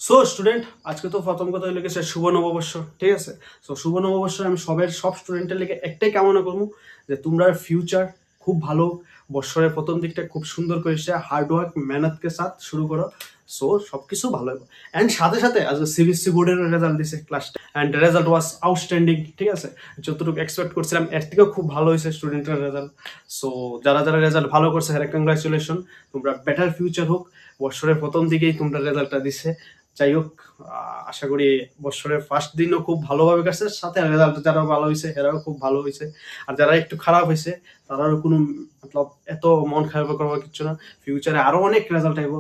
So student, আজকে তো প্রথম কথা হইলে গেছে শুভ নববর্ষ, ঠিক আছে? সো শুভ নববর্ষে আমি সব স্টুডেন্টের লেগে একটাই কামনা করবো যে তোমরা ফিউচার খুব ভালো, বৎসরের প্রথম দিকটা খুব সুন্দর করে হার্ড ওয়ার্ক মেহনতকে সাথ শুরু করো। সো সবকিছু ভালো হবে। অ্যান্ড সাথে সাথে আজ সিবিএসসি বোর্ডের রেজাল্ট দিছে ক্লাসটা, অ্যান্ড রেজাল্ট ওয়াজ আউটস্ট্যান্ডিং, ঠিক আছে? যতটুকু এক্সপেক্ট করছিলাম এর থেকেও খুব ভালো হয়েছে স্টুডেন্টের রেজাল্ট। সো যারা যারা রেজাল্ট ভালো করছে হ্যাঁ, কংগ্রাচুলেশন। তোমরা বেটার ফিউচার হোক। বৎসরের প্রথম দিকেই তোমরা রেজাল্টটা দিছে। যাই হোক, আশা করি বছরের ফার্স্ট দিনও খুব ভালোভাবে গেছে, সাথে রেজাল্ট যারা ভালো হয়েছে এরাও খুব ভালো হয়েছে। আর যারা একটু খারাপ হয়েছে তারাও কোনো মতলব এত মন খারাপ করার কিছু না। ফিউচারে আরো অনেক রেজাল্ট আইব।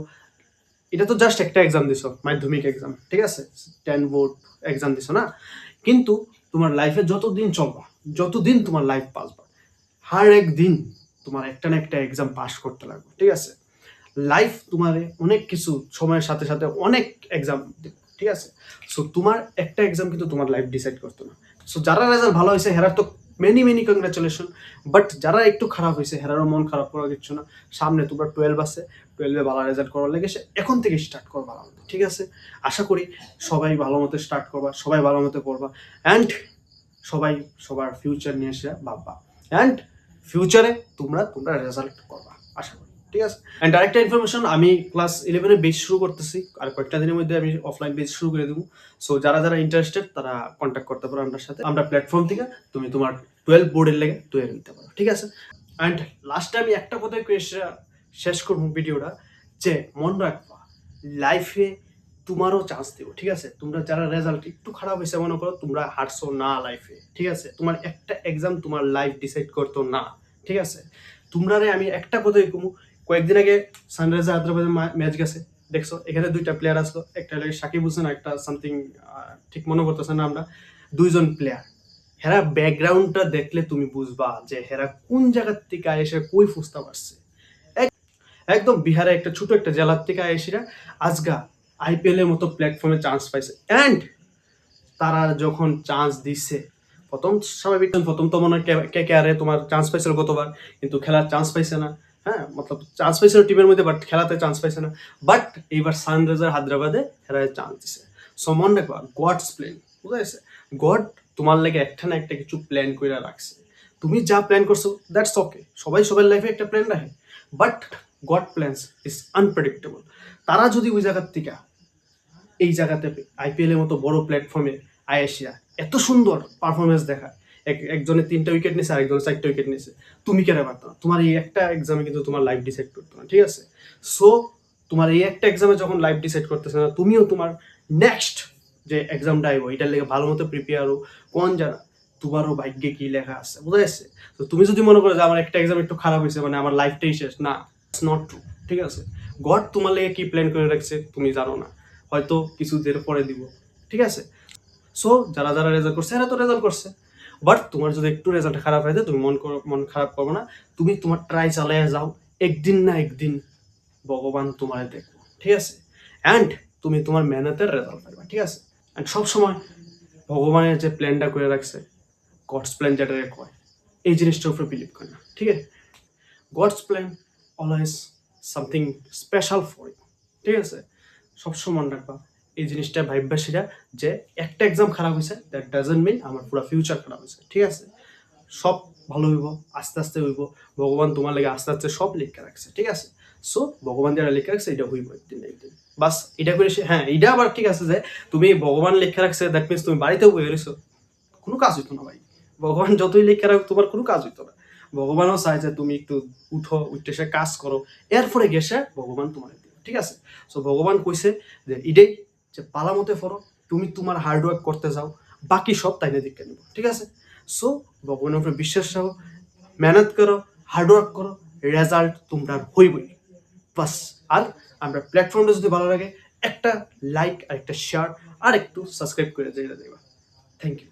এটা তো জাস্ট একটা এক্সাম দিছো, মাধ্যমিক এক্সাম, ঠিক আছে? 10 বোর্ড এক্সাম দিছো না, কিন্তু তোমার লাইফে যতদিন চলবা, যতদিন তোমার লাইফ পাসবা, হার একদিন তোমার একটা না একটা এক্সাম পাস করতে লাগবে, ঠিক আছে? লাইফ তোমার অনেক কিছু সময়ের সাথে সাথে অনেক এক্সাম, ঠিক আছে? সো তোমার একটা এক্সাম কিন্তু তোমার লাইফ ডিসাইড করতো না। সো যারা রেজাল্ট ভালো হয়েছে হেরার তো মেনি মেনি কংগ্রাচুলেশন, বাট যারা একটু খারাপ হয়েছে হেরারও মন খারাপ করার কিছু না। সামনে তোমরা 12 আছে, 12-এ ভালো রেজাল্ট করার লেগে এখন থেকে স্টার্ট করবা ভালো মতো, ঠিক আছে? আশা করি সবাই ভালো মতো স্টার্ট করবা, সবাই ভালো মতো পড়বা, অ্যান্ড সবাই সবার ফিউচার নিয়ে এসে ভাববা, অ্যান্ড ফিউচারে তোমরা তোমরা রেজাল্ট করবা আশা করি, ঠিক আছে? অ্যান্ড আরেকটা ইনফরমেশন, আমি ক্লাস 11-এ বেচ শুরু করতেছি, আর কয়েকটা দিনের মধ্যে আমি অফলাইন বেচ শুরু করে দেবো। সো যারা যারা ইন্টারেস্টেড তারা কন্ট্যাক্ট করতে পারো আমার সাথে। আমরা প্ল্যাটফর্ম থেকে তুমি তোমার 12 বোর্ডের লেগে তৈরি নিতে পারো, ঠিক আছে? অ্যান্ড লাস্টে আমি একটা কথাই শেষ করবো ভিডিওটা, যে মন রাখবা লাইফে তোমারও চান্স দেবো, ঠিক আছে? তোমরা যারা রেজাল্ট একটু খারাপ হয়েছে মনে করো, তোমরা হারছো না লাইফে, ঠিক আছে? তোমার একটা এক্সাম তোমার লাইফ ডিসাইড করতো না, ঠিক আছে? তোমরা আমি একটা কথাই কমু, কয়েকদিন আগে সানরাইজার হায়দ্রাবাদের ম্যাচ গেছে, দেখছো? এখানে দুইটা প্লেয়ার আসলো, একটা লাগে সাকিব হোসেন, একটা সামথিং ঠিক মনে করতেছে না আমরা, দুইজন প্লেয়ার। হেরা ব্যাকগ্রাউন্ডটা দেখলে তুমি বুঝবা যে হেরা কোন জায়গার থেকে এসে কই ফুসতে পারছে। একদম বিহারে একটা ছোট একটা জেলার থেকে এসেরা আজগা আইপিএল এর মতো প্ল্যাটফর্মে চান্স পাইছে। অ্যান্ড তারা যখন চান্স দিচ্ছে, প্রথম স্বাভাবিক প্রথম তো মনে হয় কে কে আরে তোমার চান্স পাইছিল গতবার, কিন্তু খেলার চান্স পাইছে না। হ্যাঁ, মতলব চান্স পাইছিল টিমের মধ্যে, বাট খেলাতে চান্স পাইছে না। বাট এইবার সানরাইজার হায়দ্রাবাদে হেরা চান্স দিছে। সো মনে রাখবা, গডস প্ল্যান, বুঝা গেছে? গড তোমার লাগে একটা না একটা কিছু প্ল্যান করে রাখছে। তুমি যা প্ল্যান করছো দ্যাটস ওকে, সবাই সবার লাইফে একটা প্ল্যান রাখে, but god plans is unpredictable. তারা যদি ওই জায়গার থেকে এই জায়গাতে আইপিএল এর মতো বড় প্ল্যাটফর্মে আয়েশিয়া এত সুন্দর পারফরমেন্স দেখা, একজনের 3টা উইকেট নিয়েছে, আরেকজনের 4টা উইকেট নিয়েছে, তুমি কেন পারতো না? তোমার এই একটা এক্সামে কিন্তু তোমার লাইফ ডিসাইড করতো না, ঠিক আছে? সো তোমার এই একটা এক্সামে যখন লাইফ ডিসাইড করতেছে না, তুমিও তোমার নেক্সট যে এক্সামটা আইব এটার লেগে ভালো মতো প্রিপেয়ার হো। কোন জানা তোমারও ভাগ্যে কি লেখা আছে, বুঝা যাচ্ছে? তো তুমি যদি মনে করো যে আমার একটা এক্সাম একটু খারাপ হয়েছে মানে আমার লাইফটাই শেষ, না, ইটস নট ট্রু, ঠিক আছে? গড তোমার লেগে কি প্ল্যান করে রাখছে তুমি জানো না, হয়তো কিছুদের পরে দিব, ঠিক আছে? সো যারা যারা রেজাল্ট করছে এরা তো রেজাল্ট করছে, বাট তোমার যদি একটু রেজাল্ট খারাপ হয়ে যায় তুমি মন খারাপ করবো না। তুমি তোমার ট্রাই চালিয়ে যাও, একদিন না একদিন ভগবান তোমার দেখবো, ঠিক আছে? অ্যান্ড তুমি তোমার মেহনতের রেজাল্ট পাইবা, ঠিক আছে? অ্যান্ড সবসময় ভগবানের যে প্ল্যানটা করে রাখছে, গডস প্ল্যান যেটাকে কয়, এই জিনিসটার উপরে বিলিভ করে না, ঠিক আছে? God's plan always something special for you, ঠিক আছে? সবসময় মনে রাখবা এই জিনিসটা ভাইবা সেটা, যে একটা এক্সাম খারাপ হয়েছে দ্যাট ডাজন্ট মিন আমার পুরো ফিউচার খারাপ হয়েছে, ঠিক আছে? সব ভালো হইব, আস্তে আস্তে হইব। ভগবান তোমার লাগে আস্তে আস্তে সব লিখে রাখছে, ঠিক আছে? সো ভগবান যারা লিখে রাখছে এটা হইব একদিন না একদিন, বাস এটা করে হ্যাঁ, এটা আবার ঠিক আছে যে তুমি ভগবান লিখে রাখছে দ্যাট মিনস তুমি বাড়িতেও বয়ে রয়েছো, কোনো কাজ হইতো না ভাই। ভগবান যতই লিখে রাখ তোমার কোনো কাজ হইতো না। ভগবানও চায় যে তুমি একটু উঠো, উঠে সে কাজ করো, এরপরে গেছে ভগবান তোমার দিবে, ঠিক আছে? সো ভগবান কইছে যে ইডেই, যে পালা মতে ফরো, তুমি তোমার হার্ড ওয়ার্ক করতে যাও, বাকি সব তাইনে দিকে নিব, ঠিক আছে? সো ভগবানের উপরে বিশ্বাস রাখো, মেহনত করো, হার্ড ওয়ার্ক করো, রেজাল্ট তোমরা হইবই, বাস। আর আমরা প্ল্যাটফর্মটা যদি ভালো লাগে, একটা লাইক আর একটা শেয়ার আর একটু সাবস্ক্রাইব করে দিয়ে দেবা। Thank you.